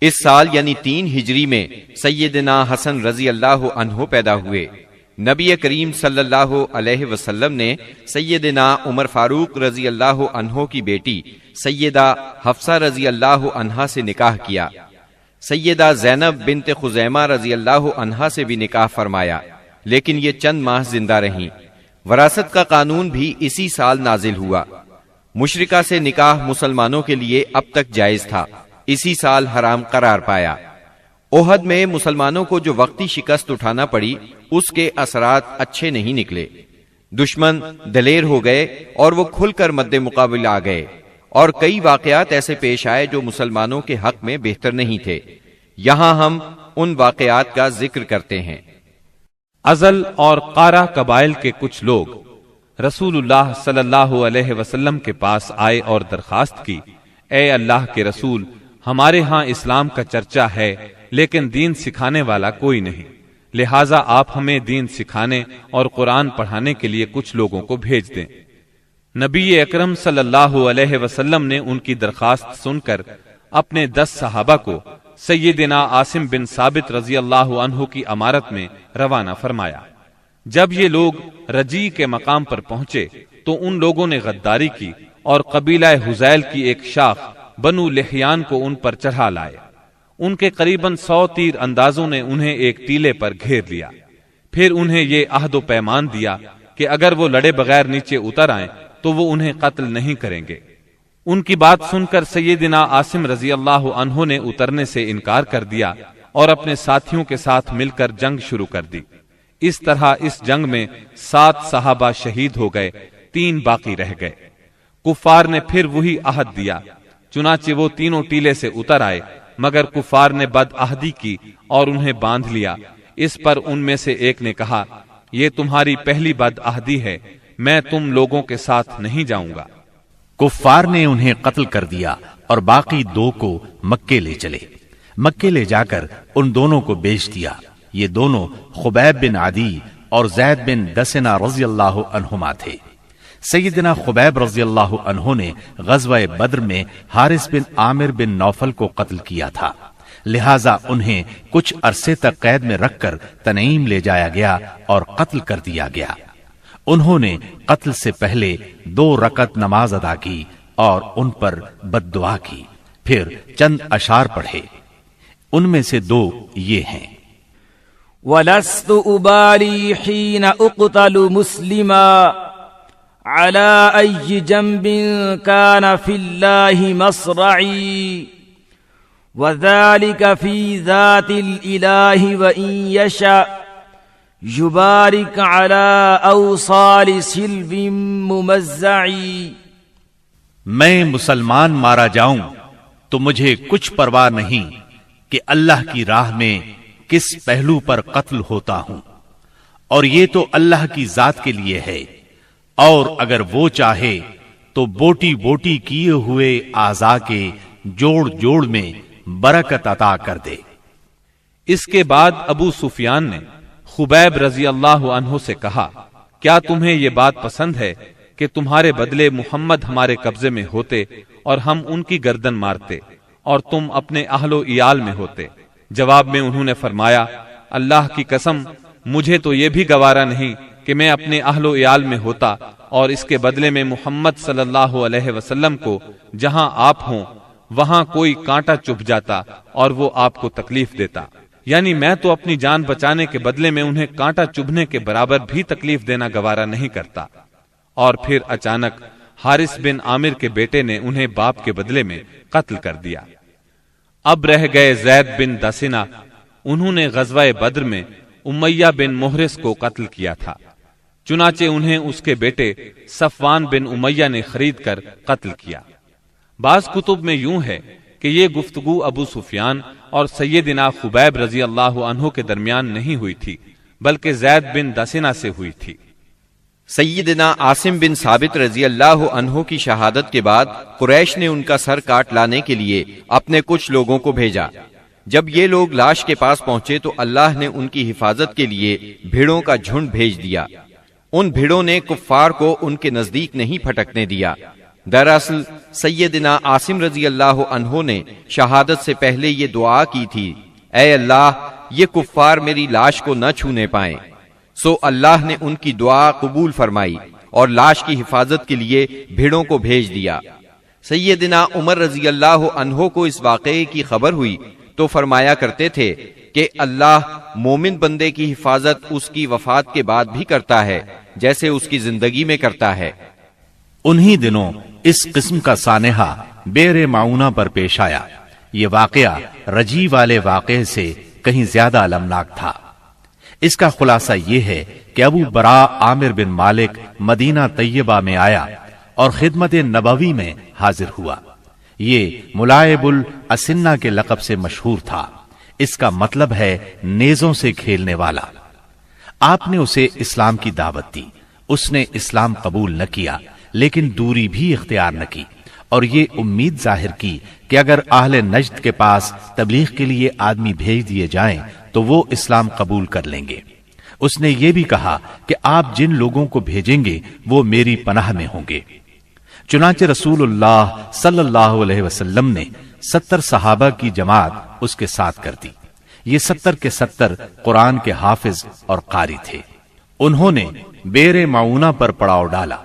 اس سال یعنی 3 ہجری میں سیدنا حسن رضی اللہ عنہ پیدا ہوئے۔ نبی کریم صلی اللہ علیہ وسلم نے سیدنا عمر فاروق رضی اللہ عنہ کی بیٹی سیدہ حفصہ رضی اللہ عنہا سے نکاح کیا۔ سیدہ زینب بنت خزیمہ رضی اللہ عنہا سے بھی نکاح فرمایا، لیکن یہ چند ماہ زندہ رہیں۔ وراثت کا قانون بھی اسی سال نازل ہوا۔ مشرکہ سے نکاح مسلمانوں کے لیے اب تک جائز تھا، اسی سال حرام قرار پایا۔ احد میں مسلمانوں کو جو وقتی شکست اٹھانا پڑی، اس کے اثرات اچھے نہیں نکلے۔ دشمن دلیر ہو گئے اور وہ کھل کر مد مقابل آ گئے، اور کئی واقعات ایسے پیش آئے جو مسلمانوں کے حق میں بہتر نہیں تھے۔ یہاں ہم ان واقعات کا ذکر کرتے ہیں۔ ازل اور قارہ قبائل کے کچھ لوگ رسول اللہ صلی اللہ علیہ وسلم کے پاس آئے اور درخواست کی، اے اللہ کے رسول، ہمارے ہاں اسلام کا چرچا ہے لیکن دین سکھانے والا کوئی نہیں، لہٰذا آپ ہمیں دین سکھانے اور قرآن پڑھانے کے لیے کچھ لوگوں کو بھیج دیں۔ نبی اکرم صلی اللہ علیہ وسلم نے ان کی درخواست سن کر اپنے 10 صحابہ کو سیدنا عاصم بن ثابت رضی اللہ عنہ کی امارت میں روانہ فرمایا۔ جب یہ لوگ رجی کے مقام پر پہنچے تو ان لوگوں نے غداری کی اور قبیلہ حذیل کی ایک شاخ بنو لحیان کو ان پر چڑھا لائے۔ ان کے قریباً 100 تیر اندازوں نے انہیں ایک ٹیلے پر گھیر لیا، پھر انہیں یہ عہد و پیمان دیا کہ اگر وہ لڑے بغیر نیچے اتر آئیں تو وہ انہیں قتل نہیں کریں گے۔ ان کی بات سن کر سیدنا عاصم رضی اللہ عنہ نے اترنے سے انکار کر دیا اور اپنے ساتھیوں کے ساتھ مل کر جنگ شروع کر دی۔ اس طرح اس جنگ میں 7 صحابہ شہید ہو گئے، 3 باقی رہ گئے۔ کفار نے پھر وہی عہد دیا، چنانچہ وہ تینوں ٹیلے سے اتر آئے، مگر کفار نے بد عہدی کی اور انہیں باندھ لیا۔ اس پر ان میں سے ایک نے کہا، یہ تمہاری پہلی بد عہدی ہے، میں تم لوگوں کے ساتھ نہیں جاؤں گا۔ کفار نے انہیں قتل کر دیا اور باقی 2 کو مکے لے چلے۔ مکے لے جا کر ان دونوں کو بیچ دیا۔ یہ دونوں خبیب بن عدی اور زید بن دسنہ رضی اللہ عنہما تھے۔ سیدنا خبیب رضی اللہ عنہ نے غزوہ بدر میں حارث بن عامر بن نوفل کو قتل کیا تھا، لہٰذا انہیں کچھ عرصے تک قید میں رکھ کر تنعیم لے جایا گیا اور قتل کر دیا گیا۔ انہوں نے قتل سے پہلے 2 رکعت نماز ادا کی اور ان پر بد دعا کی، پھر چند اشعار پڑھے۔ ان میں سے 2 یہ ہیں: وَلَسْتُ أُبَالِي حِينَ أُقْتَلُ مُسْلِمًا عَلَىٰ أَيِّ جَنْبٍ كَانَ فِي اللَّهِ مَصْرَعِي وَذَلِكَ فِي ذَاتِ الْإِلَٰهِ وَإِن يَشَأْ يُبَارِكْ عَلَىٰ أَوْصَالِ سِلْبٍ مُمَزَّعِ۔ میں مسلمان مارا جاؤں تو مجھے کچھ پرواہ نہیں کہ اللہ کی راہ میں کس پہلو پر قتل ہوتا ہوں، اور یہ تو اللہ کی ذات کے لیے ہے، اور اگر وہ چاہے تو بوٹی بوٹی کیے ہوئے اعضاء کے جوڑ جوڑ میں برکت عطا کر دے۔ اس کے بعد ابو سفیان نے خبیب رضی اللہ عنہ سے کہا، کیا تمہیں یہ بات پسند ہے کہ تمہارے بدلے محمد ہمارے قبضے میں ہوتے اور ہم ان کی گردن مارتے اور تم اپنے اہل و عیال میں ہوتے؟ جواب میں انہوں نے فرمایا، اللہ کی قسم، مجھے تو یہ بھی گوارا نہیں کہ میں اپنے اہل و عیال میں ہوتا اور اس کے بدلے میں محمد صلی اللہ علیہ وسلم کو جہاں آپ ہوں وہاں کوئی کانٹا چبھ جاتا اور وہ آپ کو تکلیف دیتا، یعنی میں تو اپنی جان بچانے کے بدلے میں انہیں کانٹا چبھنے کے برابر بھی تکلیف دینا گوارا نہیں کرتا۔ اور پھر اچانک حارث بن عامر کے بیٹے نے انہیں باپ کے بدلے میں قتل کر دیا۔ اب رہ گئے زید بن دسنہ، انہوں نے غزوہ بدر میں امیہ بن محرز کو قتل کیا تھا، چنانچہ انہیں اس کے بیٹے صفوان بن امیہ نے خرید کر قتل کیا۔ بعض کتب میں یوں ہے کہ یہ گفتگو ابو سفیان اور سیدنا خبیب رضی اللہ عنہ کے درمیان نہیں ہوئی تھی، بلکہ زید بن دسنہ سے ہوئی تھی۔ سیدنا عاصم بن ثابت رضی اللہ عنہ کی شہادت کے بعد قریش نے ان کا سر کاٹ لانے کے لیے اپنے کچھ لوگوں کو بھیجا۔ جب یہ لوگ لاش کے پاس پہنچے تو اللہ نے ان کی حفاظت کے لیے بھیڑوں کا جھنڈ بھیج دیا۔ ان بھیڑوں نے کفار کو ان کے نزدیک نہیں پھٹکنے دیا، دراصل سیدنا عاصم رضی اللہ عنہ نے شہادت سے پہلے یہ دعا کی تھی، اے اللہ یہ کفار میری لاش کو نہ چھونے پائیں۔ سو اللہ نے ان کی دعا قبول فرمائی اور لاش کی حفاظت کے لیے بھیڑوں کو بھیج دیا۔ سیدنا عمر رضی اللہ عنہ کو اس واقعے کی خبر ہوئی تو فرمایا کرتے تھے کہ اللہ مومن بندے کی حفاظت اس کی وفات کے بعد بھی کرتا ہے جیسے اس کی زندگی میں کرتا ہے۔ انہی دنوں اس قسم کا سانحہ بئر معونہ پر پیش آیا۔ یہ واقعہ رجی والے واقعے سے کہیں زیادہ المناک تھا۔ اس کا خلاصہ یہ ہے کہ ابو برا عامر بن مالک مدینہ طیبہ میں آیا اور خدمت نبوی میں حاضر ہوا۔ یہ ملائب الاسنہ کے لقب سے مشہور تھا۔ اس کا مطلب ہے نیزوں سے کھیلنے والا۔ آپ نے اسے اسلام کی دعوت دی۔ اس نے اسلام قبول نہ کیا لیکن دوری بھی اختیار نہ کی، اور یہ امید ظاہر کی کہ اگر اہل نجد کے پاس تبلیغ کے لیے آدمی بھیج دیے جائیں تو وہ اسلام قبول کر لیں گے۔ اس نے یہ بھی کہا کہ آپ جن لوگوں کو بھیجیں گے وہ میری پناہ میں ہوں گے۔ چنانچہ رسول اللہ صلی اللہ علیہ وسلم نے 70 صحابہ کی جماعت اس کے ساتھ کر دی۔ یہ 70 کے 70 قرآن کے حافظ اور قاری تھے۔ انہوں نے بئر معونہ پر پڑاؤ ڈالا۔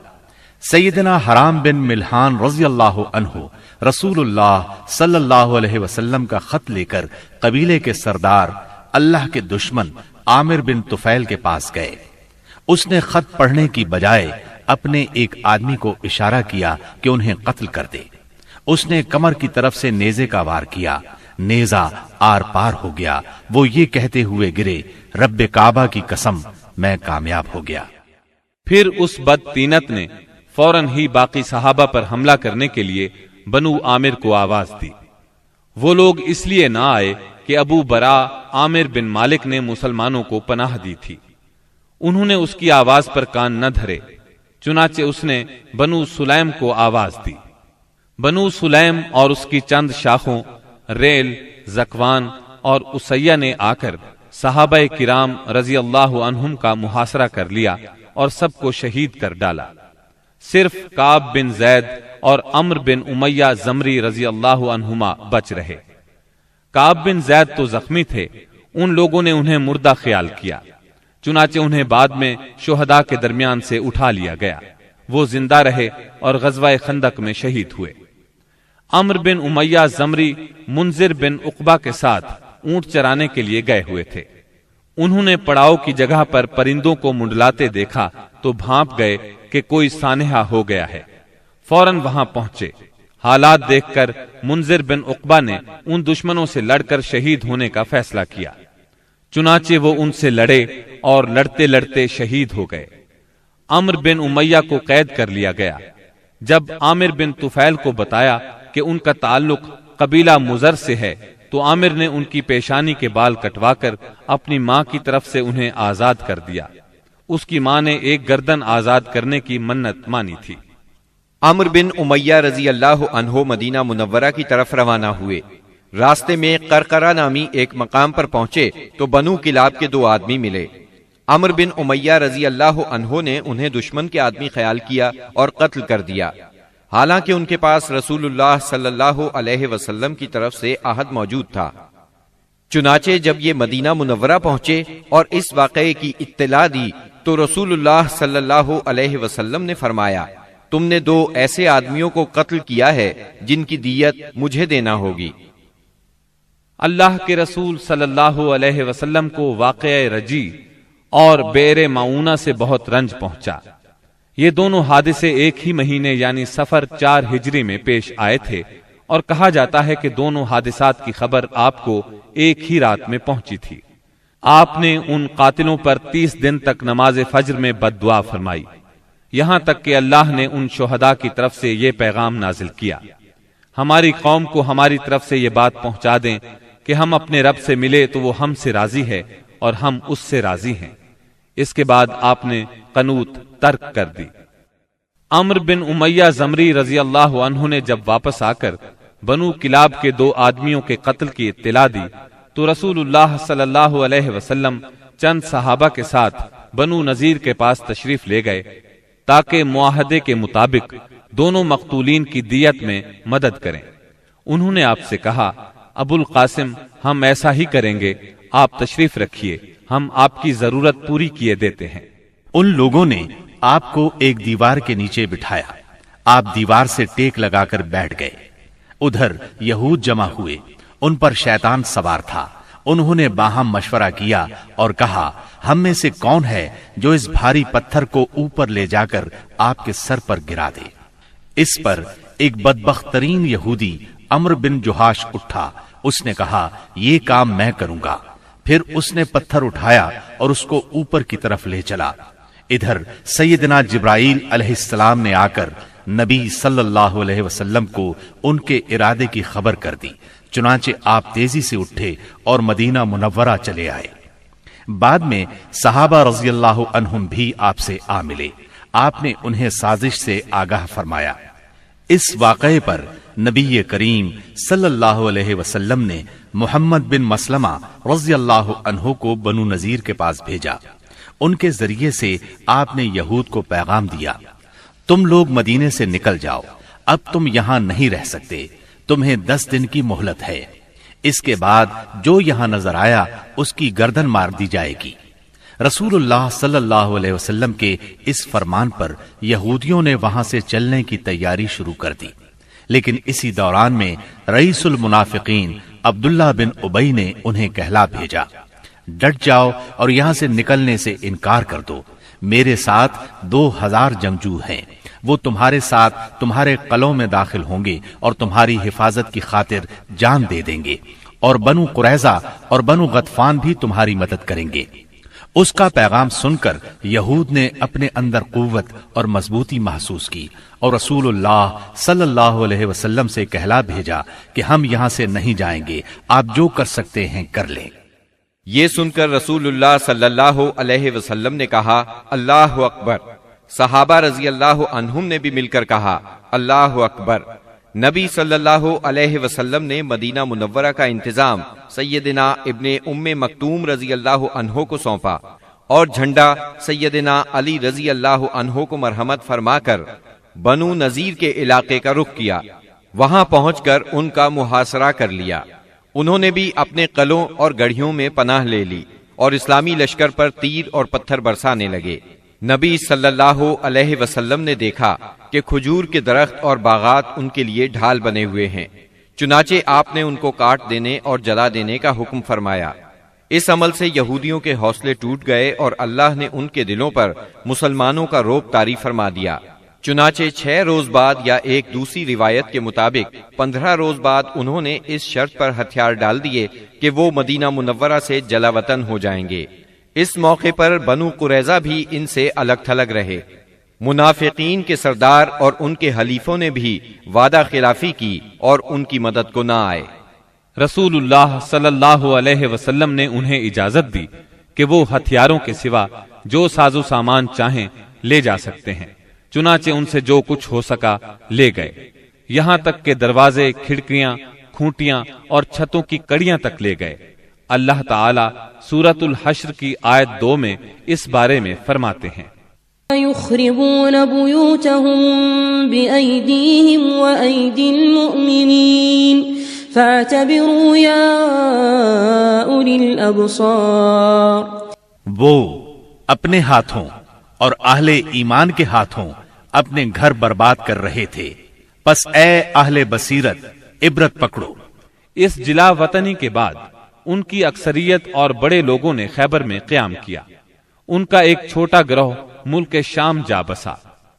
سیدنا حرام بن ملحان رضی اللہ عنہ رسول اللہ صلی اللہ علیہ وسلم کا خط لے کر قبیلے کے سردار اللہ کے دشمن عامر بن طفیل کے پاس گئے۔ اس نے خط پڑھنے کی بجائے اپنے ایک آدمی کو اشارہ کیا کہ انہیں قتل کر دے۔ اس نے کمر کی طرف سے نیزے کا وار کیا، نیزہ آر پار ہو گیا۔ وہ یہ کہتے ہوئے گرے، رب کعبہ کی قسم میں کامیاب ہو گیا۔ پھر اس بد طینت نے فوراً ہی باقی صحابہ پر حملہ کرنے کے لیے بنو عامر کو آواز دی۔ وہ لوگ اس لیے نہ آئے کہ ابو برا عامر بن مالک نے مسلمانوں کو پناہ دی تھی۔ انہوں نے اس کی آواز پر کان نہ دھرے، چنانچہ اس نے بنو سلیم کو آواز دی۔ بنو سلیم اور اس کی چند شاخوں ریل، زکوان اور اسیہ نے آ کر صحابہ کرام رضی اللہ عنہم کا محاصرہ کر لیا اور سب کو شہید کر ڈالا۔ صرف کعب بن زید اور عمرو بن امیہ زمری رضی اللہ عنہما بچ رہے۔ کعب بن زید تو زخمی تھے، ان لوگوں نے انہیں مردہ خیال کیا، چنانچہ انہیں بعد میں شہداء کے درمیان سے اٹھا لیا گیا۔ وہ زندہ رہے اور غزوہ خندق میں شہید ہوئے۔ عمرو بن امیہ زمری منذر بن عقبہ کے ساتھ اونٹ چرانے کے لیے گئے ہوئے تھے۔ انہوں نے پڑاؤ کی جگہ پر پرندوں کو منڈلاتے دیکھا تو بھانپ گئے کہ کوئی سانحہ ہو گیا ہے۔ فوراً وہاں پہنچے۔ حالات دیکھ کر منذر بن عقبہ نے ان دشمنوں سے لڑ کر شہید ہونے کا فیصلہ کیا۔ چنانچہ وہ ان سے لڑے اور لڑتے لڑتے شہید ہو گئے۔ عمرو بن امیہ کو قید کر لیا گیا۔ جب عامر بن طفیل کو بتایا کہ ان کا تعلق قبیلہ مزر سے ہے تو عامر نے ان کی پیشانی کے بال کٹوا کر اپنی ماں کی طرف سے انہیں آزاد کر دیا۔ اس کی ماں نے ایک گردن آزاد کرنے کی منت مانی تھی۔ عمرو بن امیہ رضی اللہ عنہ مدینہ منورہ کی طرف روانہ ہوئے۔ راستے میں قرقرہ نامی ایک مقام پر پہنچے تو بنو کلاب کے 2 آدمی ملے۔ عمرو بن امیہ رضی اللہ عنہ نے انہیں دشمن کے آدمی خیال کیا اور قتل کر دیا، حالانکہ ان کے پاس رسول اللہ صلی اللہ علیہ وسلم کی طرف سے عہد موجود تھا۔ چنانچہ جب یہ مدینہ منورہ پہنچے اور اس واقعے کی اطلاع دی تو رسول اللہ صلی اللہ علیہ وسلم نے فرمایا، تم نے 2 ایسے آدمیوں کو قتل کیا ہے جن کی دیت مجھے دینا ہوگی۔ اللہ کے رسول صلی اللہ علیہ وسلم کو واقعہ رجی اور بئر معونہ سے بہت رنج پہنچا۔ یہ دونوں حادثے ایک ہی مہینے یعنی صفر 4 ہجری میں پیش آئے تھے، اور کہا جاتا ہے کہ دونوں حادثات کی خبر آپ کو ایک ہی رات میں پہنچی تھی۔ آپ نے ان قاتلوں پر 30 دن تک نماز فجر میں بد دعا فرمائی، یہاں تک کہ اللہ نے ان شہداء کی طرف سے یہ پیغام نازل کیا، ہماری قوم کو ہماری طرف سے یہ بات پہنچا دیں کہ ہم اپنے رب سے ملے تو وہ ہم سے راضی ہے اور ہم اس سے راضی ہیں۔ اس کے بعد آپ نے قنوت ترک کر دی۔ عمرو بن امیہ زمری رضی اللہ عنہ نے جب واپس آ کر بنو کلاب کے 2 آدمیوں کے قتل کی اطلاع دی تو رسول اللہ صلی اللہ علیہ وسلم چند صحابہ کے ساتھ بنو نذیر کے پاس تشریف لے گئے تاکہ معاہدے کے مطابق دونوں مقتولین کی دیت میں مدد کریں۔ انہوں نے آپ سے کہا، ابو القاسم ہم ایسا ہی کریں گے، آپ تشریف رکھیے، ہم آپ کی ضرورت پوری کیے دیتے ہیں۔ ان لوگوں نے آپ کو ایک دیوار کے نیچے بٹھایا، آپ دیوار سے ٹیک لگا کر بیٹھ گئے۔ ادھر یہود جمع ہوئے، ان پر شیطان سوار تھا۔ انہوں نے باہم مشورہ کیا اور کہا، ہم میں سے کون ہے جو اس بھاری پتھر کو اوپر لے جا کر آپ کے سر پر گرا دے؟ اس پر ایک بدبخت ترین یہودی عمرو بن جہاش اٹھا، اس نے کہا، یہ کام میں کروں گا۔ پھر اس نے پتھر اٹھایا اور اس کو اوپر کی طرف لے چلا۔ ادھر سیدنا جبرائیل علیہ السلام نے آ کر نبی صلی اللہ علیہ وسلم کو ان کے ارادے کی خبر کر دی۔ چنانچہ آپ تیزی سے اٹھے اور مدینہ منورہ چلے آئے۔ بعد میں صحابہ رضی اللہ عنہم بھی آپ سے آ ملے۔ آپ نے انہیں سازش سے آگاہ فرمایا۔ اس واقعے پر نبی کریم صلی اللہ علیہ وسلم نے محمد بن مسلمہ رضی اللہ عنہ کو بنو نذیر کے پاس بھیجا۔ ان کے ذریعے سے آپ نے یہود کو پیغام دیا، تم لوگ مدینے سے نکل جاؤ، اب تم یہاں نہیں رہ سکتے، تمہیں 10 دن کی مہلت ہے، اس کے بعد جو یہاں نظر آیا اس کی گردن مار دی جائے گی۔ رسول اللہ صلی اللہ علیہ وسلم کے اس فرمان پر یہودیوں نے وہاں سے چلنے کی تیاری شروع کر دی، لیکن اسی دوران میں رئیس المنافقین عبداللہ بن ابی نے انہیں کہلا بھیجا، ڈٹ جاؤ اور یہاں سے نکلنے سے انکار کر دو، میرے ساتھ 2000 جنگجو ہیں، وہ تمہارے ساتھ تمہارے قلعوں میں داخل ہوں گے اور تمہاری حفاظت کی خاطر جان دے دیں گے، اور بنو قریظہ اور بنو غطفان بھی تمہاری مدد کریں گے۔ اس کا پیغام سن کر یہود نے اپنے اندر قوت اور مضبوطی محسوس کی اور رسول اللہ صلی اللہ علیہ وسلم سے کہلا بھیجا کہ ہم یہاں سے نہیں جائیں گے، آپ جو کر سکتے ہیں کر لیں۔ یہ سن کر رسول اللہ صلی اللہ علیہ وسلم نے کہا، اللہ اکبر۔ صحابہ رضی اللہ عنہم نے بھی مل کر کہا، اللہ اکبر۔ نبی صلی اللہ علیہ وسلم نے مدینہ منورہ کا انتظام سیدنا ابن ام مکتوم رضی اللہ عنہ کو سونپا اور جھنڈا سیدنا علی رضی اللہ عنہ کو مرحمت فرما کر بنو نذیر کے علاقے کا رخ کیا۔ وہاں پہنچ کر ان کا محاصرہ کر لیا۔ انہوں نے بھی اپنے قلعوں اور گڑھیوں میں پناہ لے لی اور اسلامی لشکر پر تیر اور پتھر برسانے لگے۔ نبی صلی اللہ علیہ وسلم نے دیکھا کہ کھجور کے درخت اور باغات ان کے لیے ڈھال بنے ہوئے ہیں، چنانچہ آپ نے ان کو کاٹ دینے اور جلا دینے کا حکم فرمایا۔ اس عمل سے یہودیوں کے حوصلے ٹوٹ گئے اور اللہ نے ان کے دلوں پر مسلمانوں کا رعب طاری فرما دیا۔ چنانچہ 6 روز بعد یا ایک دوسری روایت کے مطابق 15 روز بعد انہوں نے اس شرط پر ہتھیار ڈال دیے کہ وہ مدینہ منورہ سے جلا وطن ہو جائیں گے۔ اس موقع پر بنو قریظہ بھی ان سے الگ تھلگ رہے۔ منافقین کے سردار اور ان کے حلیفوں نے بھی وعدہ خلافی کی اور ان کی مدد کو نہ آئے۔ رسول اللہ صلی اللہ علیہ وسلم نے انہیں اجازت دی کہ وہ ہتھیاروں کے سوا جو ساز و سامان چاہیں لے جا سکتے ہیں، چنانچہ ان سے جو کچھ ہو سکا لے گئے، یہاں تک کہ دروازے، کھڑکیاں، کھوٹیاں اور چھتوں کی کڑیاں تک لے گئے۔ اللہ تعالی سورۃ الحشر کی آیت 2 میں اس بارے میں فرماتے ہیں، يخربون بيوتهم بأيديهم وأيدي المؤمنين فاعتبروا يا أولي الأبصار۔ وہ اپنے ہاتھوں اور اہل ایمان کے ہاتھوں اپنے گھر برباد کر رہے تھے، پس اے اہل بصیرت عبرت پکڑو۔ اس جلا وطنی کے بعد ان کی اکثریت اور بڑے لوگوں نے خیبر میں قیام کیا۔ ان کا ایک چھوٹا گروہ ملک شام جا بسا۔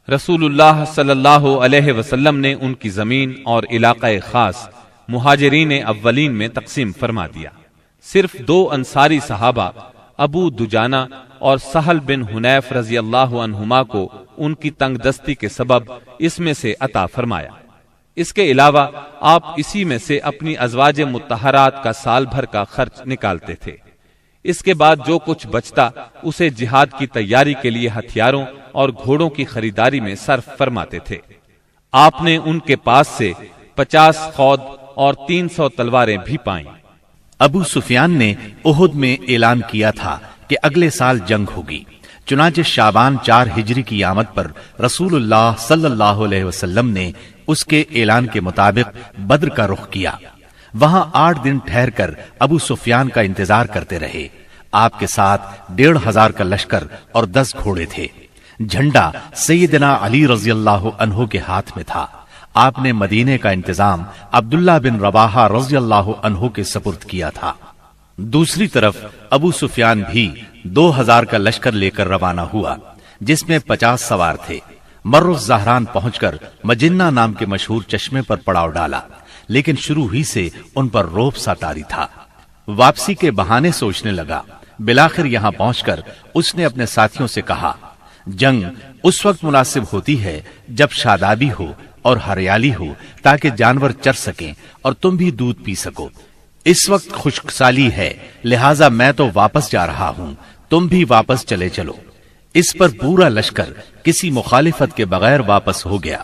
رسول اللہ صلی اللہ علیہ وسلم نے ان کی زمین اور علاقہ خاص مہاجرین اولین میں تقسیم فرما دیا۔ صرف 2 انصاری صحابہ ابو دجانہ اور سہل بن حنیف رضی اللہ عنہما کو ان کی تنگ دستی کے سبب اس میں سے عطا فرمایا۔ اس کے علاوہ آپ اسی میں سے اپنی ازواج مطہرات کا سال بھر کا خرچ نکالتے تھے۔ اس کے بعد جو کچھ بچتا اسے جہاد کی تیاری کے لیے ہتھیاروں اور گھوڑوں کی خریداری میں صرف فرماتے تھے۔ آپ نے ان کے پاس سے 50 خود اور 300 تلواریں بھی پائیں۔ ابو سفیان نے احد میں اعلان کیا تھا کہ اگلے سال جنگ ہوگی، چنانچہ شعبان 4 ہجری کی آمد پر رسول اللہ صلی اللہ علیہ وسلم نے اس کے اعلان کے مطابق بدر کا رخ کیا۔ وہاں 8 دن ٹھہر کر ابو سفیان کا انتظار کرتے رہے۔ آپ کے ساتھ 1500 کا لشکر اور 10 گھوڑے تھے۔ جھنڈا سیدنا علی رضی اللہ عنہ کے ہاتھ میں تھا۔ آپ نے مدینے کا انتظام عبداللہ بن رواحہ رضی اللہ عنہ کے سپرد کیا تھا۔ دوسری طرف ابو سفیان بھی 2000 کا لشکر لے کر روانہ ہوا، جس میں 50 سوار تھے۔ مر الزہران پہنچ کر مجنہ نام کے مشہور چشمے پر پڑاؤ ڈالا، لیکن شروع ہی سے ان پر رعب سا طاری تھا۔ واپسی کے بہانے سوچنے لگا۔ بالآخر یہاں پہنچ کر اس نے اپنے ساتھیوں سے کہا، جنگ اس وقت مناسب ہوتی ہے جب شادابی ہو اور ہریالی ہو، تاکہ جانور چر سکیں اور تم بھی دودھ پی سکو۔ اس وقت خشک سالی ہے، لہٰذا میں تو واپس جا رہا ہوں، تم بھی واپس چلے چلو۔ اس پر پورا لشکر کسی مخالفت کے بغیر واپس ہو گیا۔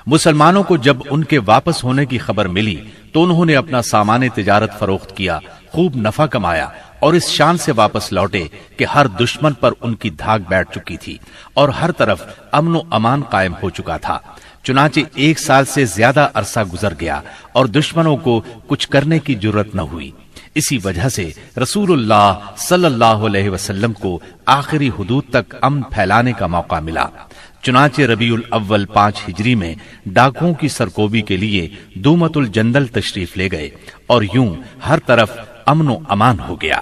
مسلمانوں کو جب ان کے واپس ہونے کی خبر ملی تو انہوں نے اپنا سامان تجارت فروخت کیا، خوب نفع کمایا اور اس شان سے واپس لوٹے کہ ہر دشمن پر ان کی دھاک بیٹھ چکی تھی اور ہر طرف امن و امان قائم ہو چکا تھا۔ چنانچہ 1 سال سے زیادہ عرصہ گزر گیا اور دشمنوں کو کچھ کرنے کی جرت نہ ہوئی۔ اسی وجہ سے رسول اللہ صلی اللہ علیہ وسلم کو آخری حدود تک امن پھیلانے کا موقع ملا۔ چنانچہ ربیع الاول 5 ہجری میں ڈاکوؤں کی سرکوبی کے لیے دومت الجندل تشریف لے گئے اور یوں ہر طرف امن و امان ہو گیا۔